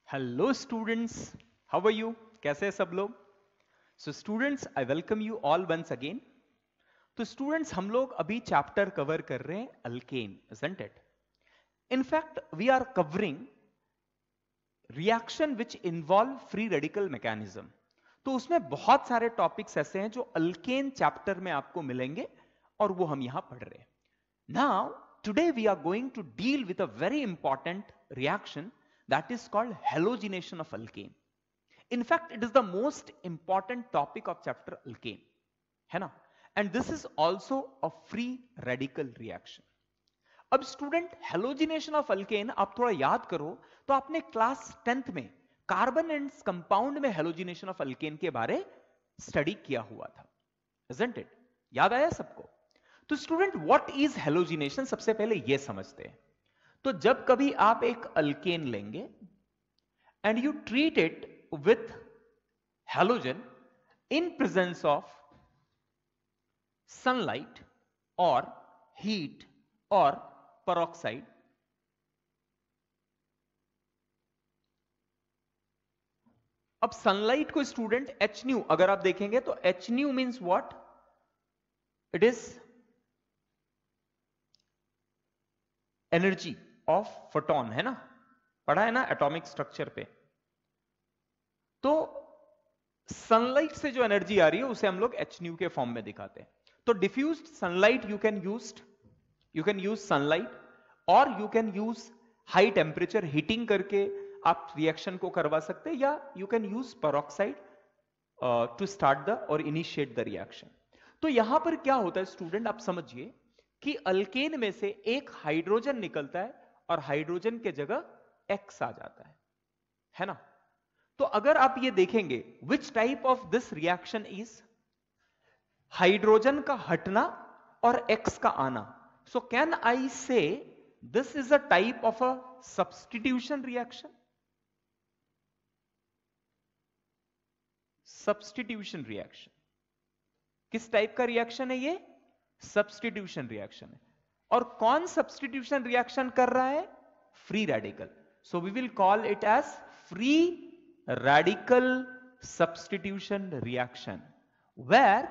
Hello students, how are you? कैसे हैं सब लोग? So students, I welcome you all once again. तो स्टूडेंट्स, हम लोग अभी चैप्टर कवर कर रहे हैं alkane, isn't it? In fact we are covering reaction which involve free radical mechanism. तो उसमें बहुत सारे टॉपिक्स ऐसे हैं जो अल्केन चैप्टर में आपको मिलेंगे और वो हम यहां पढ़ रहे हैं। Now today we are going to deal with a very important reaction that is called halogenation of alkane. In fact, it is the most important topic of chapter alkane, है ना? And this is also a free radical reaction. अब student, halogenation of alkane आप थोड़ा याद करो तो आपने class 10th में कार्बन एंड कंपाउंड में हेलोजिनेशन ऑफ अल्केन के बारे स्टडी किया हुआ था, isn't it? याद आया सबको? तो स्टूडेंट, व्हाट इज हेलोजिनेशन, सबसे पहले यह समझते हैं। तो जब कभी आप एक अल्केन लेंगे and you treat it with halogen in presence of sunlight और हीट और पेरोक्साइड, अब सनलाइट को स्टूडेंट एच न्यू अगर आप देखेंगे तो H new means what? It is energy of photon, है ना? पढ़ा है ना एटॉमिक स्ट्रक्चर पे? तो सनलाइट से जो एनर्जी आ रही है उसे हम लोग एच न्यू के फॉर्म में दिखाते हैं। तो diffused sunlight you can use sunlight और you can use high temperature heating करके आप रिएक्शन को करवा सकते हैं, या you can use peroxide to start the और इनिशिएट द रिएक्शन। तो यहां पर क्या होता है स्टूडेंट, आप समझिए कि अल्केन में से एक हाइड्रोजन निकलता है और हाइड्रोजन के जगह एक्स आ जाता है ना? तो अगर आप ये देखेंगे which type of this reaction is hydrogen का हटना और एक्स का आना। सो कैन आई से this is a type of a substitution reaction? Substitution reaction किस टाइप का रिएक्शन है? ये सब्स्टिट्यूशन रिएक्शन है। और कौन सब्स्टिट्यूशन रिएक्शन कर रहा है? Free radical. So we will call it as free radical substitution reaction, where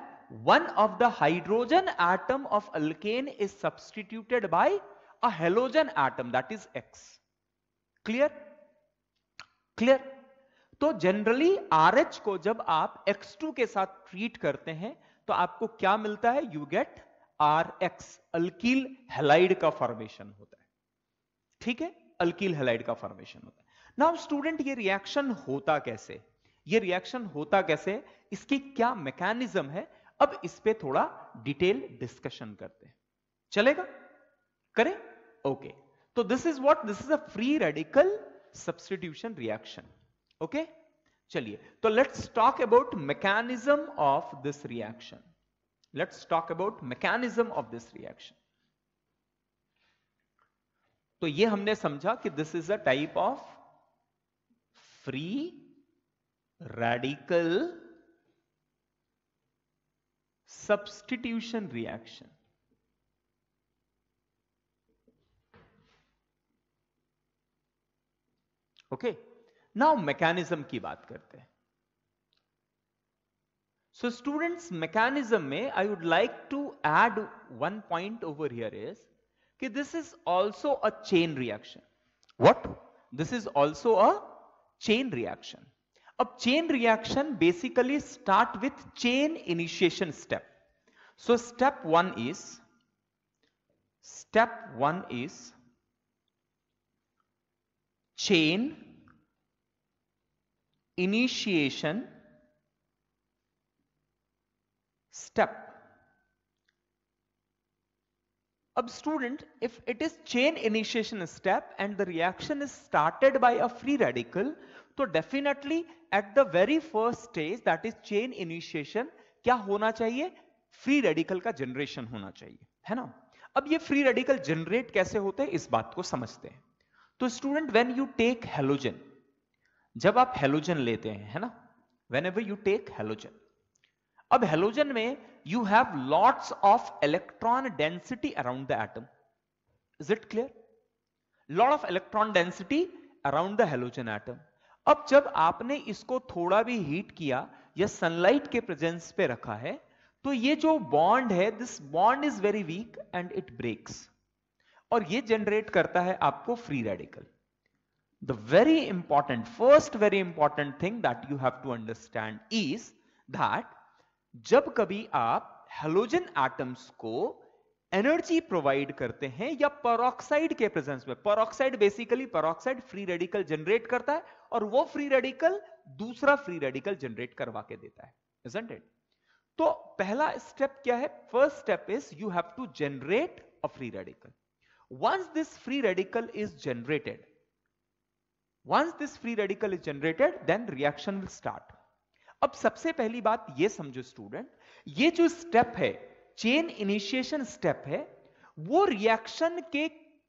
one of the hydrogen atom of alkane is substituted by a halogen atom, that is X. Clear? Clear? तो generally RH को जब आप X2 के साथ treat करते हैं तो आपको क्या मिलता है? You get RX, alkyl halide का फॉर्मेशन होता है। ठीक है, अल्कील हैलाइड का फॉर्मेशन होता है। नाउ स्टूडेंट, ये रिएक्शन होता कैसे? ये रिएक्शन होता कैसे, इसकी क्या मैकेनिज्म है, अब इस पे थोड़ा डिटेल डिस्कशन करते हैं। चलेगा? करें? ओके। तो this is what? This is a free radical substitution reaction. Okay, चलिए तो let's talk about mechanism of this reaction. Let's talk about mechanism of this reaction. तो ये हमने समझा कि this is a type of free radical substitution reaction. Okay, now mechanism की बात करते हैं। सो स्टूडेंट्स, मैकेनिज्म में I would like to add one point over here is कि this is also a chain reaction. What? This is also a chain reaction. अब chain reaction basically start with chain initiation step. So step one is chain initiation step. अब student, if it is chain initiation step and the reaction is started by a free radical, तो definitely at the very first stage, that is chain initiation, क्या होना चाहिए? Free radical का generation होना चाहिए, है ना? अब ये फ्री रेडिकल जनरेट कैसे होते हैं इस बात को समझते हैं। तो student, when you take halogen, जब आप हेलोजन लेते हैं, है ना, whenever you take हेलोजन, अब हेलोजन में you have lots of electron density around the atom. Is it clear? Lot of electron density around the halogen atom. अब जब आपने इसको थोड़ा भी हीट किया या सनलाइट के प्रेजेंस पे रखा है, तो ये जो बॉन्ड है, this bond is very weak and it breaks, और ये जनरेट करता है आपको free radical. The very important, first very important thing that you have to understand is that जब कभी आप हेलोजन एटम्स को एनर्जी प्रोवाइड करते हैं या पेरोक्साइड के प्रेजेंस में, peroxide basically peroxide free radical generate करता है और वो फ्री रेडिकल दूसरा फ्री रेडिकल जनरेट करवा के देता है, isn't it? तो पहला स्टेप क्या है? First step is you have to generate a free radical. Once this free radical is generated, then reaction will start. अब सबसे पहली बात ये समझो स्टूडेंट, ये जो स्टेप है, चेन इनिशिएशन स्टेप है, वो रिएक्शन के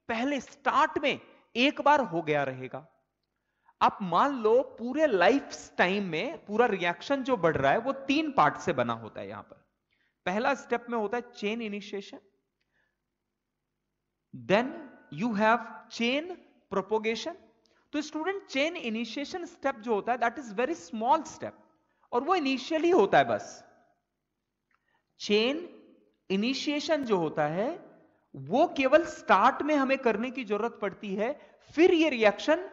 पहले स्टार्ट में एक बार हो गया रहेगा. आप मान लो पूरे लाइफ टाइम में पूरा रिएक्शन जो बढ़ रहा है वो 3 पार्ट से बना होता है. यहां पर पहला स्टेप में होता है chain initiation, then you have chain propagation. तो स्टूडेंट चेन इनिशिएशन स्टेप जो होता है that is very small step, और वो इनिशियली होता है बस. चेन इनिशिएशन जो होता है वो केवल स्टार्ट में हमें करने की जरूरत पड़ती है, फिर ये reaction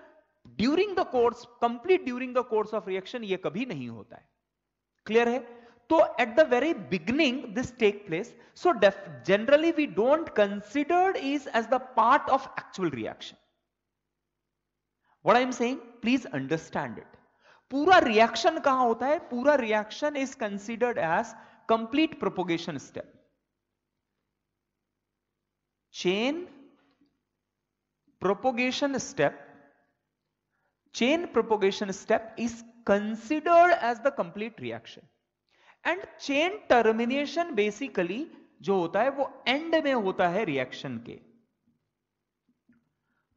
during the course, complete during the course of reaction ये कभी नहीं होता है. क्लियर है? तो at the very beginning this take place. So generally we don't considered is as the part of actual reaction. What I am saying, please understand it. पूरा reaction कहां होता है? पूरा reaction is considered as complete propagation step. Chain propagation step, chain propagation step is considered as the complete reaction, and chain termination basically जो होता है वो and में होता है रिएक्शन के.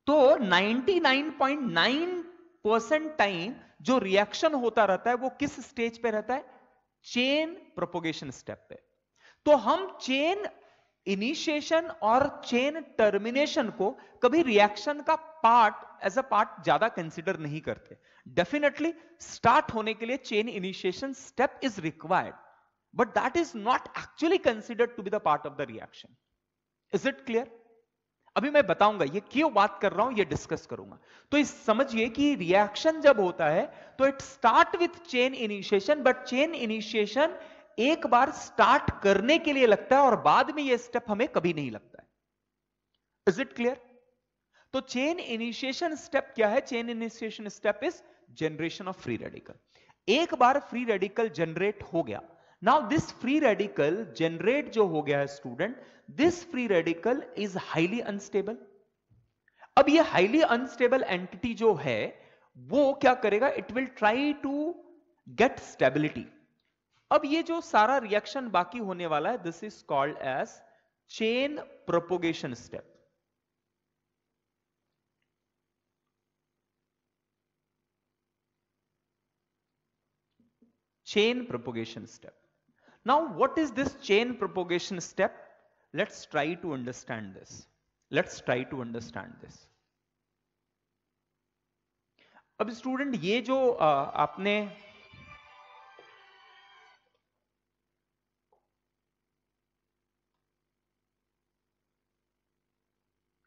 तो 99.9% टाइम जो रिएक्शन होता रहता है वो किस स्टेज पे रहता है? चेन प्रोपोगेशन स्टेप पे. तो हम चेन इनिशिएशन और चेन टर्मिनेशन को कभी रिएक्शन का पार्ट, एज अ पार्ट ज्यादा कंसीडर नहीं करते. डेफिनेटली स्टार्ट होने के लिए chain initiation step is required, but that is not actually considered to be the part of the reaction. Is it clear? अभी मैं बताऊंगा ये क्यों बात कर रहा हूं, ये डिस्कस करूंगा. तो इस समझिए कि रिएक्शन जब होता है तो it start with chain initiation, but chain initiation एक बार स्टार्ट करने के लिए लगता है और बाद में ये स्टेप हमें कभी नहीं लगता है. Is it clear? तो चेन इनिशिएशन स्टेप क्या है? Chain initiation step is generation of free radical. एक बार फ्री रेडिकल जनरेट हो गया, now this free radical generate जो हो गया है student, this free radical is highly unstable. अब ये हाईली अनस्टेबल एंटिटी जो है वो क्या करेगा? It will try to get stability. अब ये जो सारा रिएक्शन बाकी होने वाला है, this is called as chain propagation step. Chain propagation step. Now what is this chain propagation step? Let's try to understand this. अब स्टूडेंट ये जो आपने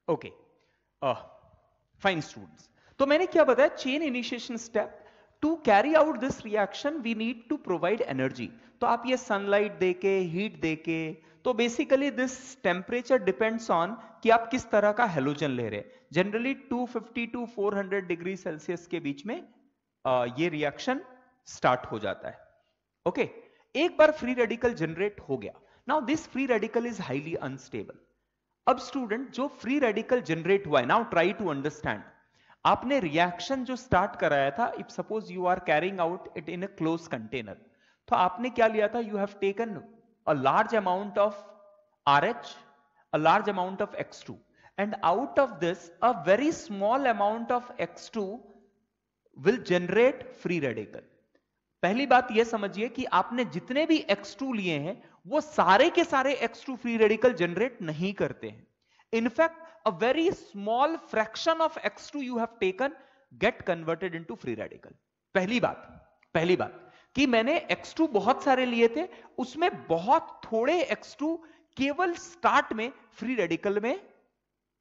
ओके फाइन स्टूडेंट्स, तो मैंने क्या बताया? Chain initiation step, to carry out this reaction we need to provide energy. तो आप ये सनलाइट देके, हीट देके, तो basically this temperature depends on कि आप किस तरह का हेलोजन ले रहे हैं. जनरली 250 टू 400 डिग्री सेल्सियस के बीच में ये रिएक्शन स्टार्ट हो जाता है. ओके, एक बार फ्री रेडिकल जनरेट हो गया, now this free radical is highly unstable. अब स्टूडेंट जो फ्री रेडिकल जनरेट हुआ है, नाउ ट्राई टू अंडरस्टैंड. आपने रिएक्शन जो स्टार्ट कराया था, if suppose you are carrying out it in a close container, तो आपने क्या लिया था? You have taken a large amount of RH, a large amount of X2, and out of this a very small amount of X2 will generate free radical. पहली बात यह समझिए कि आपने जितने भी X2 लिए हैं वो सारे के सारे X2 फ्री रेडिकल जनरेट नहीं करते हैं. In fact a very small fraction of X2 you have taken get converted into free radical. पहली बात कि मैंने X2 बहुत सारे लिए थे, उसमें बहुत थोड़े X2 केवल स्टार्ट में फ्री रेडिकल में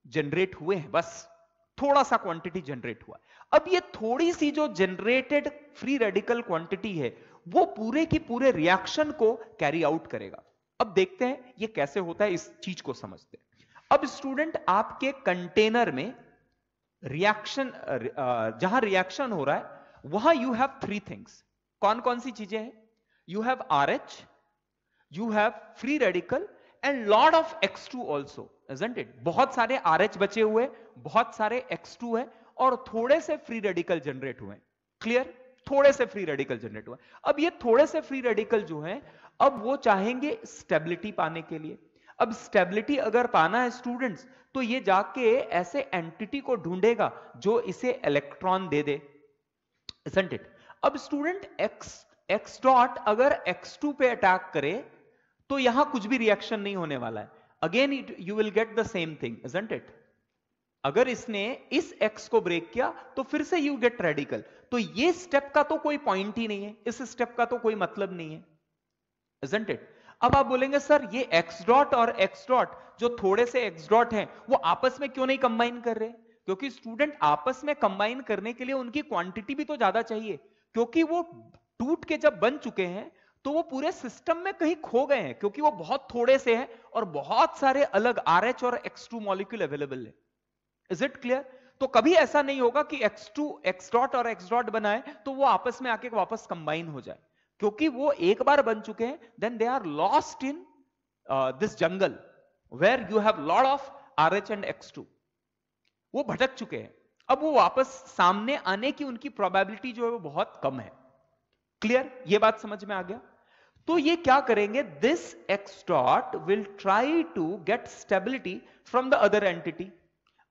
जनरेट हुए हैं, बस थोड़ा सा क्वांटिटी जनरेट हुआ। अब ये थोड़ी सी जो जनरेटेड फ्री रेडिकल क्वांटिटी है वो पूरे की पूरे रिएक्शन को कैरी आउट करेगा। अब देखते हैं ये कैसे होता है, इस चीज को समझते हैं। अब स्टूडेंट, आपके कंटेनर में रिएक्शन, जहां रिएक्शन हो रहा है वहां यू हैव थ्री थिंग्स। कौन कौन सी चीजें हैं? You have RH, you have free radical and lot of X2 also, isn't it? बहुत सारे RH बचे हुए, बहुत सारे X2 है और थोड़े से फ्री रेडिकल जनरेट हुए। क्लियर? थोड़े से फ्री रेडिकल जनरेट हुए। अब ये थोड़े से फ्री रेडिकल जो है, अब वो चाहेंगे स्टेबिलिटी पाने के लिए। अब स्टेबिलिटी अगर पाना है स्टूडेंट्स, तो ये जाके ऐसे एंटिटी को ढूंढेगा जो इसे electron they they, isn't it? अब स्टूडेंट X डॉट अगर X2 पे अटैक करे तो यहां कुछ भी रिएक्शन नहीं होने वाला है। Again you will get the same thing, isn't it? अगर इसने इस X को ब्रेक किया तो फिर से यू गेट रेडिकल। तो ये स्टेप का तो कोई पॉइंट ही नहीं है, इस स्टेप का तो कोई मतलब नहीं है, isn't it? अब आप बोलेंगे सर ये X डॉट और X डॉट जो थोड़े से X डॉट हैं वो आपस में क्यों नहीं कंबाइन कर रहे? क्योंकि स्टूडेंट आपस में कंबाइन करने के लिए उनकी क्वांटिटी भी तो ज्यादा चाहिए, क्योंकि वो टूट के जब बन चुके हैं तो वो पूरे सिस्टम में कहीं खो गए हैं, क्योंकि वो बहुत थोड़े से हैं और बहुत सारे अलग RH और X2 मॉलिक्यूल अवेलेबल है। Is it clear? तो कभी ऐसा नहीं होगा कि X2 X डॉट और X डॉट बनाए तो वो आपस में आके वापस कंबाइन हो जाए, क्योंकि वो एक बार बन चुके हैं। Then they are lost in this jungle where you have lot of RH and X2। वो भटक चुके हैं, अब वो वापस सामने आने की उनकी प्रोबेबिलिटी जो है वो बहुत कम है। क्लियर? ये बात समझ में आ गया? तो ये क्या करेंगे, this X dot will try to get stability from the other entity.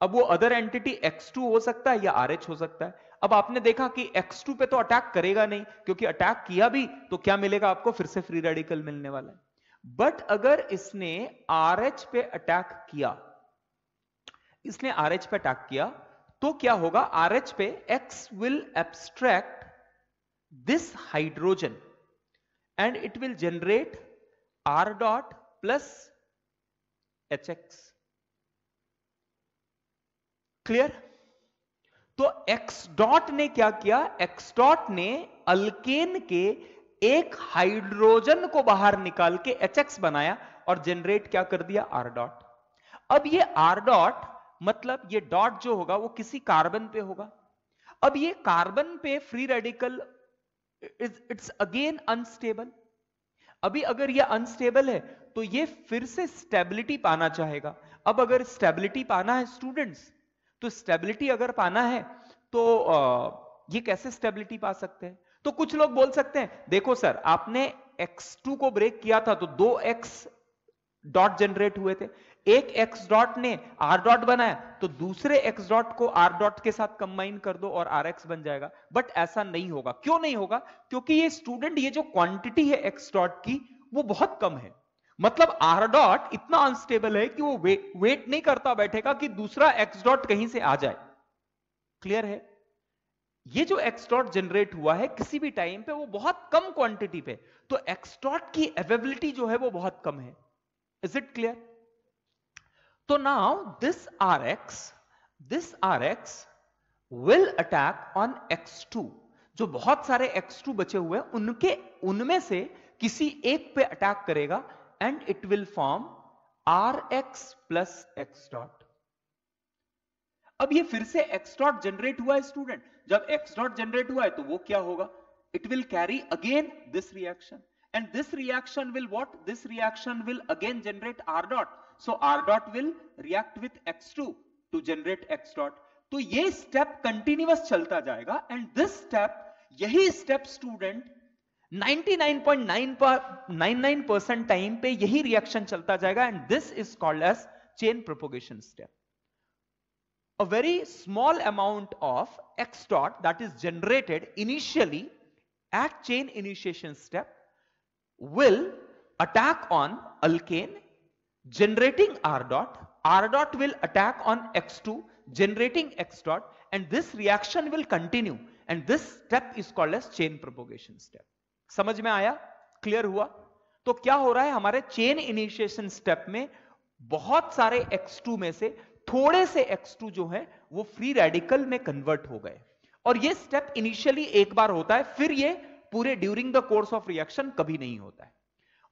अब वो अदर एंटिटी X2 हो सकता है या RH हो सकता है। अब आपने देखा कि X2 पे तो अटैक करेगा नहीं, क्योंकि अटैक किया भी तो क्या मिलेगा आपको? फिर से फ्री रेडिकल मिलने वाला है। बट अगर इसने RH पे अटैक किया, इसने RH पे अटैक किया तो क्या होगा? RH पे X will abstract this hydrogen and it will generate R dot plus HX. Clear? तो X डॉट ने क्या किया? X डॉट ने अल्केन के एक हाइड्रोजन को बाहर निकाल के HX बनाया और जनरेट क्या कर दिया? R dot. अब ये R डॉट मतलब ये डॉट जो होगा वो किसी कार्बन पे होगा। अब ये कार्बन पे free radical it's again unstable. अभी अगर ये अनस्टेबल है तो ये फिर से स्टेबिलिटी पाना चाहेगा। अब अगर स्टेबिलिटी पाना है स्टूडेंट्स, तो स्टेबिलिटी अगर पाना है तो ये कैसे स्टेबिलिटी पा सकते हैं? तो कुछ लोग बोल सकते हैं देखो सर, आपने X2 को ब्रेक किया था तो 2X डॉट जनरेट हुए थे, एक X डॉट ने R डॉट बनाया तो दूसरे X डॉट को R डॉट के साथ कंबाइन कर दो और RX बन जाएगा। बट ऐसा नहीं होगा। क्यों नहीं होगा? क्योंकि ये स्टूडेंट, ये जो क्वांटिटी है X डॉट की वो बहुत कम है। मतलब R डॉट इतना अनस्टेबल है कि वो वेट नहीं करता बैठेगा कि दूसरा X डॉट कहीं से आ जाए। क्लियर है? ये जो X डॉट जनरेट हुआ है किसी भी टाइम पे वो बहुत कम क्वांटिटी पे, तो X डॉट की अवेलेबिलिटी जो है वो बहुत कम है। Is it clear? तो now this RX will attack on X2। जो बहुत सारे X2 बचे हुए हैं उनमें से किसी एक पे अटैक करेगा and it will form RX plus X dot. अब ये फिर से X डॉट जनरेट हुआ है स्टूडेंट। जब X डॉट जनरेट हुआ है तो वो क्या होगा? It will carry again this reaction and this reaction will what? This reaction will again generate R dot. So R dot will react with X2 to generate X dot. तो ये step continuous चलता जाएगा and this step, यही step student 99.99% time पे यही reaction चलता जाएगा and this is called as chain propagation step. A very small amount of X dot that is generated initially at chain initiation step will attack on alkane generating R dot. R dot will attack on X2 generating X dot, and this reaction will continue, and this step is called as chain propagation step. समझ में आया? Clear हुआ? तो क्या हो रहा है हमारे चेन इनिशिएशन स्टेप में, बहुत सारे X2 में से थोड़े से X2 जो है वो फ्री रेडिकल में कन्वर्ट हो गए, और ये स्टेप इनिशियली एक बार होता है, फिर ये पूरे during the course of reaction कभी नहीं होता है.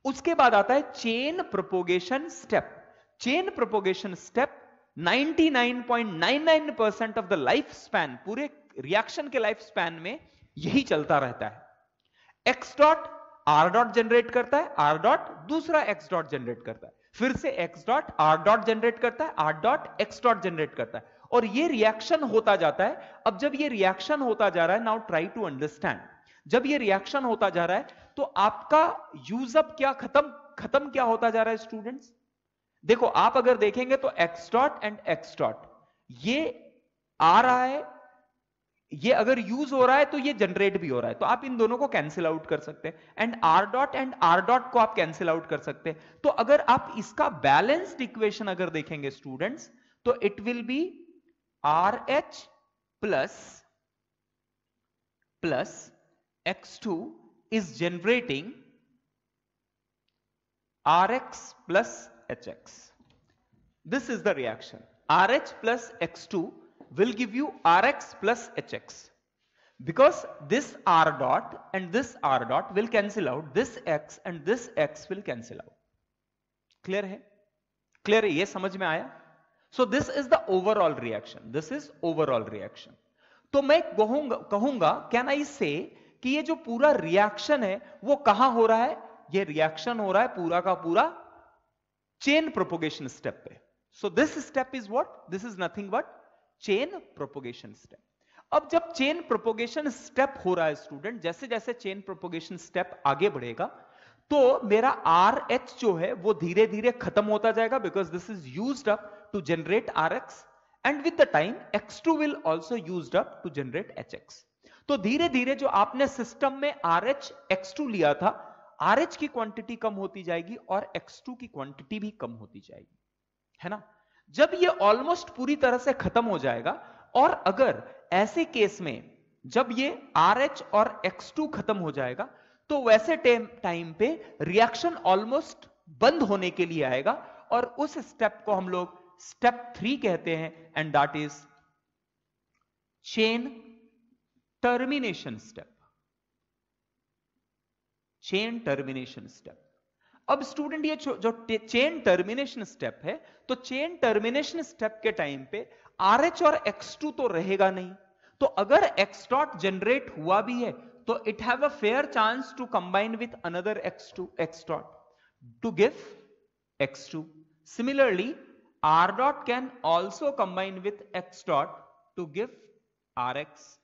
उसके बाद आता है chain propagation step. Chain propagation step 99.99% of the life span, पूरे रिएक्शन के लाइफ स्पैन में यही चलता रहता है. X dot R dot generate करता है, आर डॉट दूसरा एक्स डॉट जनरेट करता है, फिर से x dot R dot generate करता है, R dot x dot generate करता है, और ये रिएक्शन होता जाता है. अब जब ये रिएक्शन होता जा रहा है, नाउ ट्राई टू अंडरस्टैंड, जब ये रिएक्शन होता जा रहा है तो आपका यूजअप क्या खत्म क्या होता जा रहा है स्टूडेंट्स? देखो आप अगर देखेंगे तो x dot and x dot ये आ रहा है, ये अगर यूज हो रहा है तो ये जनरेट भी हो रहा है, तो आप इन दोनों को कैंसिल आउट कर सकते हैं, एंड आर डॉट को आप कैंसिल आउट कर सकते हैं. तो अगर आप इसका बैलेंस्ड इक्वेशन अगर देखेंगे स्टूडेंट्स, तो it will B R H plus x2 is generating Rx plus Hx. This is the reaction. Rh plus x2 will give you Rx plus Hx. Because this R dot and this R dot will cancel out, this x and this x will cancel out. Clear है? Clear है? ये समझ में आया? So this is the overall reaction. This is overall reaction. तो मैं कहूंगा can I से कि ये जो पूरा रिएक्शन है वो कहां हो रहा है? ये रिएक्शन हो रहा है पूरा का पूरा चेन प्रोपोगेशन स्टेप पे. So this step is what? This is nothing but chain propagation step. अब जब चेन प्रोपोगेशन स्टेप हो रहा है स्टूडेंट, जैसे जैसे चेन प्रोपोगेशन स्टेप आगे बढ़ेगा तो मेरा आर एच जो है वो धीरे धीरे खत्म होता जाएगा, because this is used up to generate R X, and with the time x2 will also used up to generate hx. तो धीरे धीरे जो आपने सिस्टम में RH x2 लिया था, RH की क्वांटिटी कम होती जाएगी और x2 की क्वांटिटी भी कम होती जाएगी, है ना? जब ये ऑलमोस्ट पूरी तरह से खत्म हो जाएगा, और अगर ऐसे केस में जब ये RH और x2 खत्म हो जाएगा तो वैसे टाइम पे रिएक्शन ऑलमोस्ट बंद होने के लिए आएगा, और उस स्टेप को हम लोग स्टेप 3 कहते हैं, and that is chain termination step. Chain termination step. अब स्टूडेंट ये जो चेन टर्मिनेशन स्टेप है, तो चेन टर्मिनेशन स्टेप के टाइम पे RH और x2 तो रहेगा नहीं, तो अगर x डॉट जनरेट हुआ भी है तो it have a fair chance to combine with another x dot to give x2. Similarly R dot can also combine with X dot to give Rx.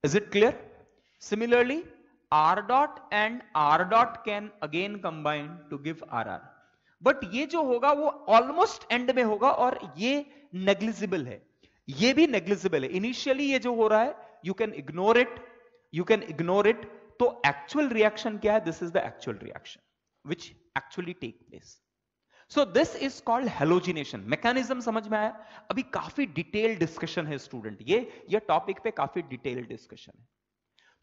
Is it clear? Similarly, R dot and R dot can again combine to give RR. But ये जो होगा वो almost end में होगा, और ये negligible है, ये भी negligible है. Initially ये जो हो रहा है you can ignore it. तो actual reaction क्या है? This is the actual reaction which actually take place. So this is called halogenation. Mechanism समझ में आया? अभी काफी डिटेल डिस्कशन है स्टूडेंट, ये टॉपिक पे काफी डिटेल डिस्कशन है.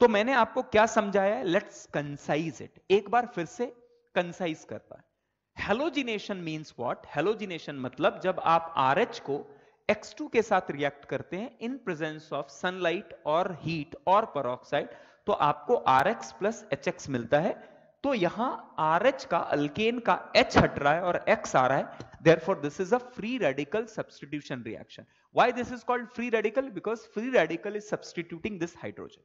तो मैंने आपको क्या समझाया है? Let's concise it. एक बार फिर से कंसाइज करता है. Halogenation means what? हेलोजिनेशन मतलब जब आप RH को X2 के साथ रिएक्ट करते हैं इन प्रेजेंस ऑफ सनलाइट और हीट और पेरोक्साइड, तो आपको Rx प्लस Hx मिलता है. तो यहां RH का अल्केन का H हट रहा है और X आ रहा है. Therefore, this is a free radical substitution reaction. Why this is called free radical? Because free radical is substituting this hydrogen.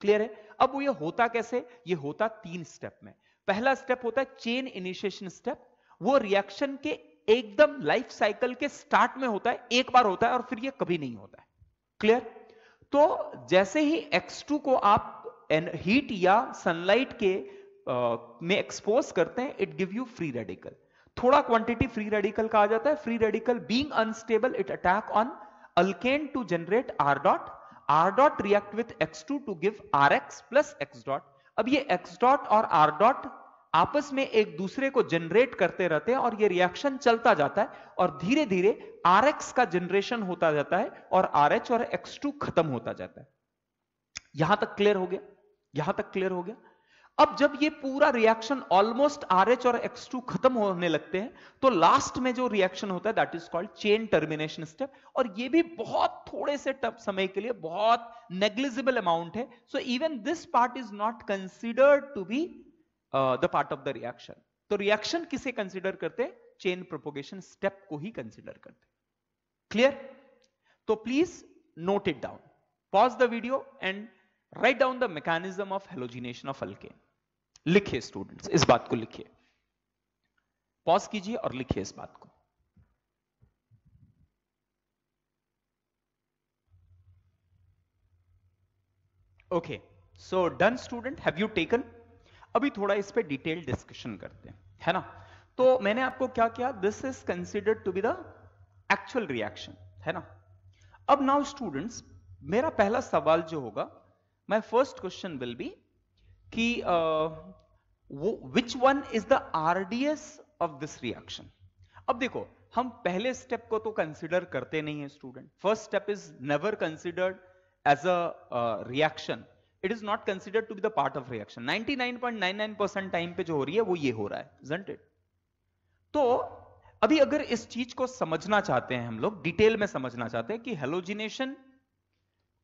Clear है? अब वो ये होता कैसे? ये होता 3 स्टेप में. पहला स्टेप होता है चेन इनिशिएशन स्टेप. वो रिएक्शन के एकदम लाइफ साइकिल के स्टार्ट में होता है, एक बार होता है और फिर ये कभी नहीं होता है. क्लियर? तो जैसे ही X2 को आप हीट या सनलाइट के में एक्सपोज करते हैं, it give you free radical. थोड़ा क्वांटिटी फ्री रेडिकल का आ जाता है. Free radical being unstable it attack on alkane to generate R dot. R dot react with X2 to give Rx plus X dot. अब ये X dot और R dot आपस में एक दूसरे को जनरेट करते रहते हैं और ये रिएक्शन चलता जाता है और धीरे धीरे RH का जनरेशन होता जाता है और RH और X2 खत्म होता जाता है। यहां तक क्लियर हो गया? यहां तक क्लियर हो गया? अब जब ये पूरा रिएक्शन ऑलमोस्ट RH और X2 खत्म होने लगते हैं तो लास्ट में जो रिएक्शन होता है that is called chain termination step, और ये भी बहुत थोड़े से समय के लिए, बहुत नेग्लिजिबल अमाउंट है। So even this part is not considered to be the part of the reaction. तो रिएक्शन किसे कंसिडर करते हैं? चेन प्रोपोगेशन स्टेप को ही कंसिडर करते हैं। क्लियर? तो please note it down, pause the video and write down the mechanism of halogenation of alkane. लिखिए students, इस बात को लिखिए, पॉज कीजिए और लिखिए इस बात को। Okay, so done student, have you taken? अभी थोड़ा इस पे डिटेल डिस्कशन करते हैं, है ना? तो मैंने आपको क्या किया, this is considered to be the actual reaction, है ना? अब नाउ स्टूडेंट्स, मेरा पहला सवाल जो होगा, my first question will be कि which one is the RDS of this reaction. अब देखो, हम पहले स्टेप को तो कंसिडर करते नहीं है student. First step is never considered as a reaction, it is not considered to be the part of reaction. 99.99% time पे जो हो रही है वो ये हो रहा है, isn't it? तो अभी अगर इस चीज को समझना चाहते हैं, हम लोग डिटेल में समझना चाहते हैं कि हेलोजिनेशन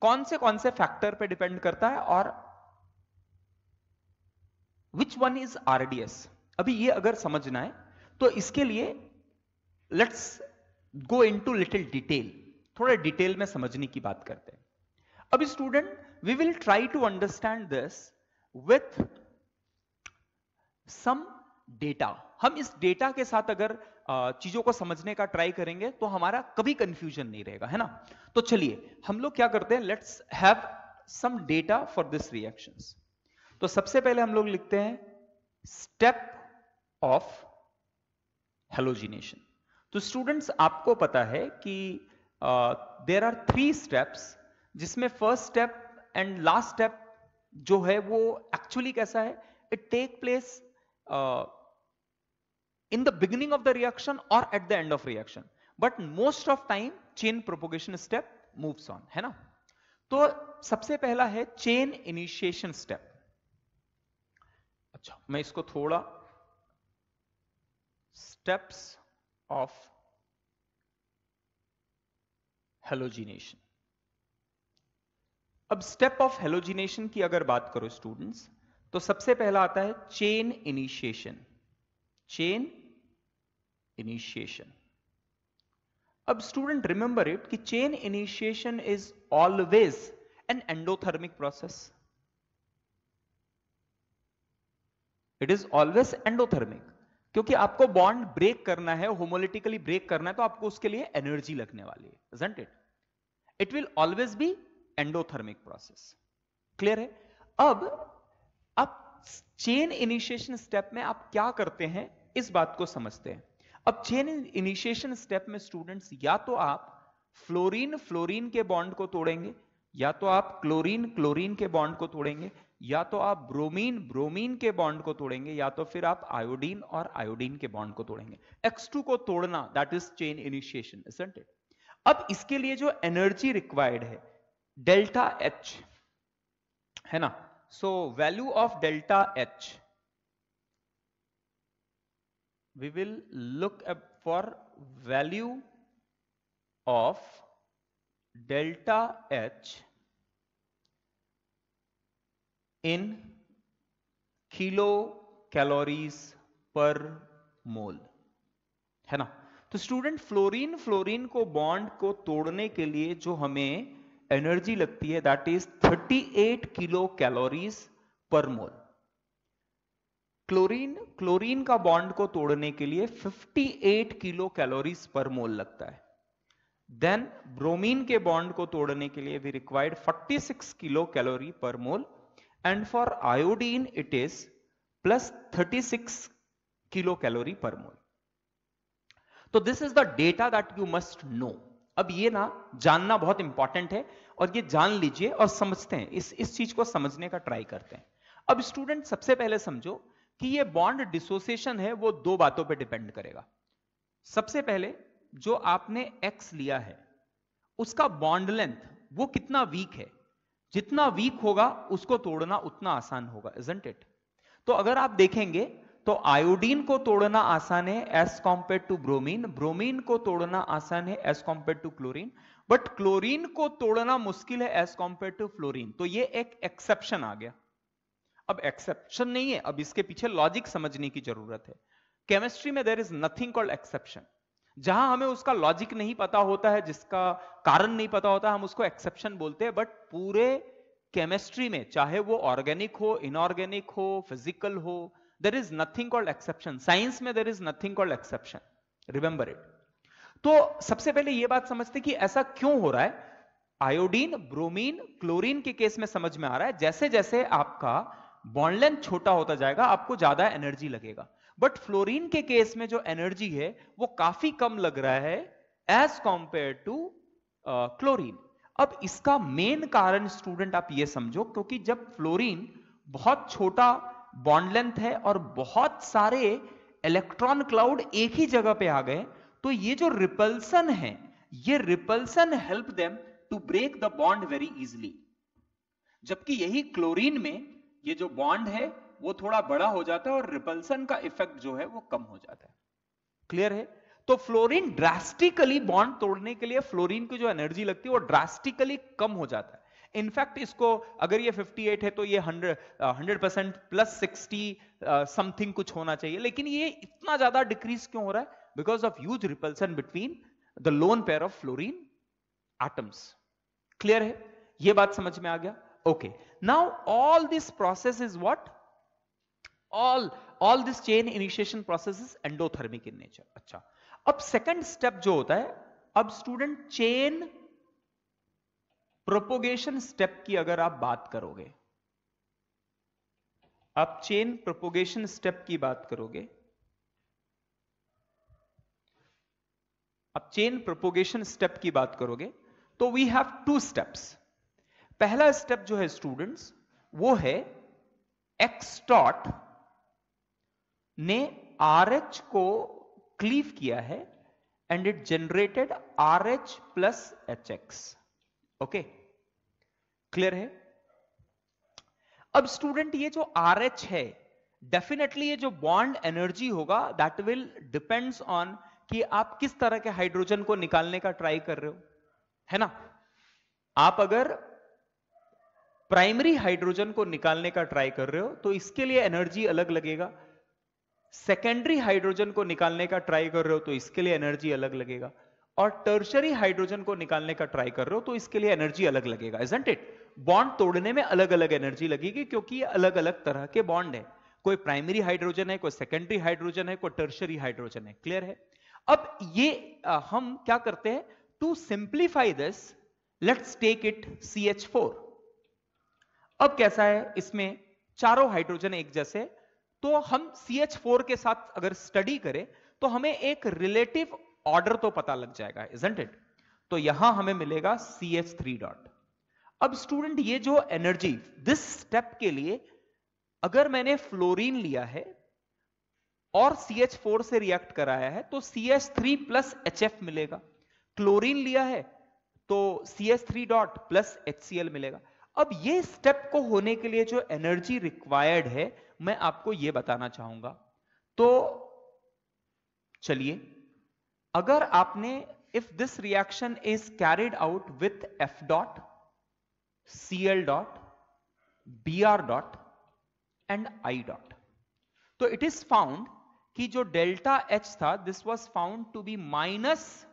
कौन से फैक्टर पे डिपेंड करता है और विच वन इज RDS, अभी ये अगर समझना है तो इसके लिए let's go into little detail, थोड़ा डिटेल में समझने की बात करते हैं। अभी student, we will try to understand this with some data. हम इस डेटा के साथ अगर चीजों को समझने का ट्राई करेंगे तो हमारा कभी कंफ्यूजन नहीं रहेगा, है ना? तो चलिए हम लोग क्या करते हैं, let's have some data for this reactions. तो सबसे पहले हम लोग लिखते हैं स्टेप ऑफ हेलोजिनेशन। तो स्टूडेंट्स, आपको पता है कि देयर आर 3 स्टेप्स, जिसमें first step and last step जो है वो एक्चुअली कैसा है, it take place in the beginning of the reaction or at the end of reaction, but most of time chain propagation step moves on, है ना? तो सबसे पहला है chain initiation step। अच्छा, मैं इसको थोड़ा steps of halogenation। अब step of halogenation की अगर बात करो स्टूडेंट्स, तो सबसे पहला आता है chain initiation। chain initiation। अब स्टूडेंट रिमेंबर इट कि chain initiation is always an endothermic process. It is always endothermic, क्योंकि आपको बॉन्ड ब्रेक करना है, होमोलिटिकली ब्रेक करना है, तो आपको उसके लिए एनर्जी लगने वाली है, isn't it? It will always be endothermic process. Clear है? अब चेन इनिशिएशन स्टेप में आप क्या करते हैं, इस बात को समझते हैं। अब चेन इनिशिएशन स्टेप में स्टूडेंट्स, या तो आप फ्लोरीन फ्लोरीन के बॉन्ड को तोड़ेंगे, या तो आप क्लोरीन क्लोरीन के बॉन्ड को तोड़ेंगे, या तो आप ब्रोमीन ब्रोमीन के बॉन्ड को तोड़ेंगे, या तो फिर आप आयोडीन और आयोडीन के बॉन्ड को तोड़ेंगे। X2 को तोड़ना, that is chain initiation, isn't it? अब इसके लिए जो एनर्जी रिक्वायर्ड है डेल्टा H, है ना? So value of delta H, we will look up for value of delta H in kilo calories per mole, है ना? तो स्टूडेंट, फ्लोरीन फ्लोरीन को बॉन्ड को तोड़ने के लिए जो हमें एनर्जी लगती है that is 38 kilo calories per mole. Chlorine chlorine का बॉन्ड को तोड़ने के लिए 58 किलो कैलोरीज पर मोल लगता है। देन ब्रोमीन के बॉन्ड को तोड़ने के लिए we required 46 kilo calorie per mole, and for iodine it is plus 36 kilo calorie per mole. तो this is the data that you must know. अब ये ना जानना बहुत इंपॉर्टेंट है, और ये जान लीजिए और समझते हैं, इस चीज को समझने का ट्राई करते हैं। अब स्टूडेंट, सबसे पहले समझो कि ये बॉन्ड डिसोसिएशन है वो दो बातों पे डिपेंड करेगा। सबसे पहले जो आपने X लिया है उसका बॉन्ड लेंथ वो कितना वीक है, जितना वीक होगा उसको तोड़ना उतना आसान होगा, इजंट इट? तो अगर आप देखेंगे तो आयोडीन को तोड़ना आसान है as compare to bromine, bromine को तोड़ना आसान है as compare to chlorine, but chlorine को तोड़ना मुश्किल है एज कंपेयर टू फ्लोरीन। तो ये एक एक्सेप्शन आ गया। अब एक्सेप्शन नहीं है, अब इसके पीछे लॉजिक समझने की जरूरत है। केमिस्ट्री में there is nothing called exception. जहां हमें उसका लॉजिक नहीं पता होता है, जिसका कारण नहीं पता होता, हम उसको एक्सेप्शन बोलते हैं। बट पूरे केमिस्ट्री में, चाहे वो ऑर्गेनिक हो, इनऑर्गेनिक हो, फिजिकल हो, there is nothing called exception. Science में there is nothing called exception, remember it. तो सबसे पहले यह बात समझते कि ऐसा क्यों हो रहा है। आयोडीन, ब्रोमीन, क्लोरीन के केस में समझ में आ रहा है, जैसे जैसे आपका बॉन्ड लेंथ छोटा होता जाएगा आपको ज्यादा एनर्जी लगेगा। बट फ्लोरीन के केस में जो एनर्जी है वो काफी कम लग रहा है एज कंपेयर टू क्लोरीन। अब इसका मेन कारण स्टूडेंट आप ये समझो, क्योंकि जब फ्लोरीन बहुत छोटा बॉन्ड लेंथ है और बहुत सारे इलेक्ट्रॉन क्लाउड एक ही जगह पे आ गए, तो ये जो रिपल्सन है, ये repulsion help them to break the bond very easily. जबकि यही क्लोरीन में ये जो बॉन्ड है वो थोड़ा बड़ा हो जाता है और रिपल्सन का इफेक्ट जो है वो कम हो जाता है। क्लियर है? तो फ्लोरीन ड्रास्टिकली बॉन्ड तोड़ने के लिए फ्लोरीन की जो एनर्जी लगती है वो ड्रास्टिकली कम हो जाता है। इनफैक्ट इसको अगर ये 58 है तो ये 100% प्लस 60 समथिंग कुछ होना चाहिए, लेकिन ये इतना ज्यादा डिक्रीज क्यों हो रहा है? Because of huge repulsion between the lone pair of fluorine atoms. Clear है? ये बात समझ में आ गया? Okay, now all this process is what? all this chain initiation process is endothermic in nature। अच्छा, अब सेकंड स्टेप जो होता है, अब स्टूडेंट चेन प्रोपोगेशन स्टेप की अगर आप बात करोगे, आप चेन प्रोपोगेशन स्टेप की बात करोगे, अब चेन प्रोपोगेशन स्टेप की बात करोगे तो वी हैव टू स्टेप्स। पहला स्टेप जो है स्टूडेंट्स वो है एक्स डॉट ने RH को क्लीव किया है and it generated RH plus HX। Okay, clear है? अब स्टूडेंट ये जो RH है, डेफिनेटली ये जो बॉन्ड एनर्जी होगा दैट विल डिपेंड्स ऑन कि आप किस तरह के हाइड्रोजन को निकालने का ट्राई कर रहे हो, है ना? आप अगर प्राइमरी हाइड्रोजन को निकालने का ट्राई कर रहे हो तो इसके लिए एनर्जी अलग लगेगा। सेकेंडरी हाइड्रोजन को निकालने का ट्राई कर रहे हो तो इसके लिए एनर्जी अलग लगेगा, और टर्शरी हाइड्रोजन को निकालने का ट्राई कर रहे हो तो इसके लिए एनर्जी अलग लगेगा, इजंट इट? बॉन्ड तोड़ने में अलग अलग एनर्जी लगेगी क्योंकि ये अलग अलग तरह के बॉन्ड है। कोई प्राइमरी हाइड्रोजन है, कोई सेकेंडरी हाइड्रोजन है, कोई टर्शरी हाइड्रोजन है। क्लियर है? अब ये हम क्या करते हैं, to simplify this let's take it CH4। अब कैसा है, इसमें चारों हाइड्रोजन एक जैसे, तो हम CH4 के साथ अगर स्टडी करें तो हमें एक रिलेटिव ऑर्डर तो पता लग जाएगा, इजंट इट? तो यहां हमें मिलेगा CH3 डॉट। अब स्टूडेंट ये जो एनर्जी दिस स्टेप के लिए, अगर मैंने फ्लोरीन लिया है और CH4 से रिएक्ट कराया है तो CH3 प्लस HF मिलेगा। क्लोरीन लिया है तो CH3 डॉट प्लस HCl मिलेगा। अब ये स्टेप को होने के लिए जो एनर्जी रिक्वायर्ड है मैं आपको ये बताना चाहूंगा। तो चलिए, अगर आपने if this reaction is carried out with F dot, Cl dot, Br dot and I dot, तो इट इज फाउंड कि जो डेल्टा H था this was found to be minus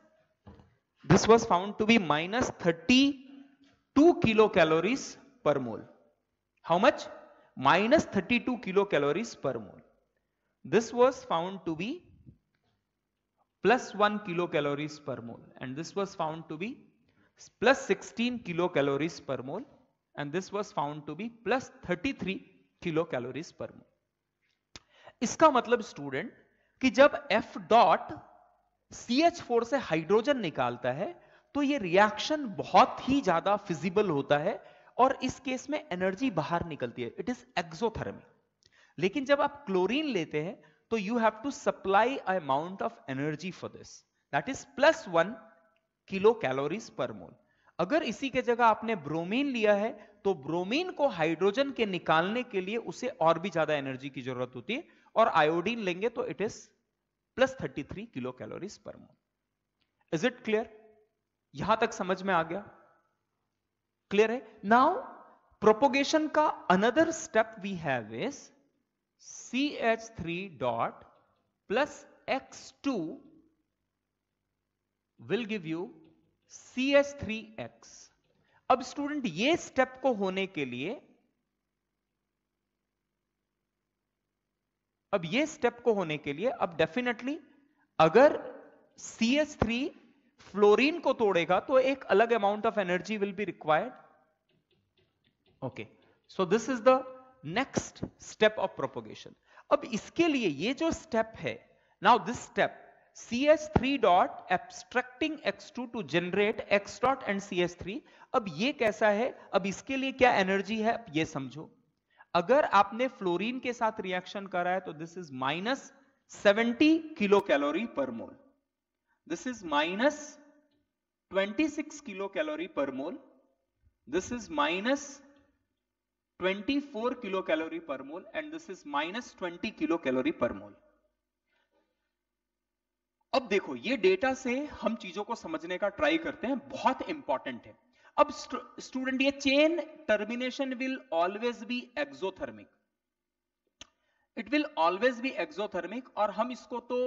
32 kilo calories per mole. How much? minus 32 kilocalories per mole. This was found to be plus 1 kilocalories per mole, and this was found to be plus 16 kilocalories per mole, and this was found to be plus 33 kilocalories per mole. इसका मतलब student कि जब F dot CH4 से hydrogen निकालता है तो ये reaction बहुत ही ज्यादा फिजिबल होता है और इस केस में एनर्जी बाहर निकलती है, इट इज एक्सोथर्मी। लेकिन जब आप क्लोरीन लेते हैं तो you have to supply amount of energy for this, that is +1 kilo calories per mole. अगर इसी के जगह आपने ब्रोमीन लिया है तो ब्रोमीन को हाइड्रोजन के निकालने के लिए उसे और भी ज्यादा एनर्जी की जरूरत होती है, और आयोडीन लेंगे तो it is +33 kilo calories per mole. Is it clear? यहां तक समझ में आ गया? क्लियर है? नाउ प्रोपोगेशन का another step we have is CH3 dot plus X2 will give you CH3X। अब स्टूडेंट ये स्टेप को होने के लिए, अब डेफिनेटली अगर CH3 फ्लोरीन को तोड़ेगा तो एक अलग amount of energy will be required. Okay, so this is the next step of propagation. अब इसके लिए ये जो स्टेप है, now this step CH3 dot abstracting X2 to generate X dot and CH3, अब ये कैसा है, अब इसके लिए क्या एनर्जी है ये समझो। अगर आपने फ्लोरीन के साथ रिएक्शन करा है तो this is -70 kilo calorie per mole, this is -26 kilo calorie per mole, this is -24 kilo calorie per mole, and this is -20 kilo calorie per mole. अब देखो ये डेटा से हम चीजों को समझने का ट्राई करते हैं, बहुत इंपॉर्टेंट है। अब स्टूडेंट ये chain termination will always be exothermic, it will always be exothermic, और हम इसको तो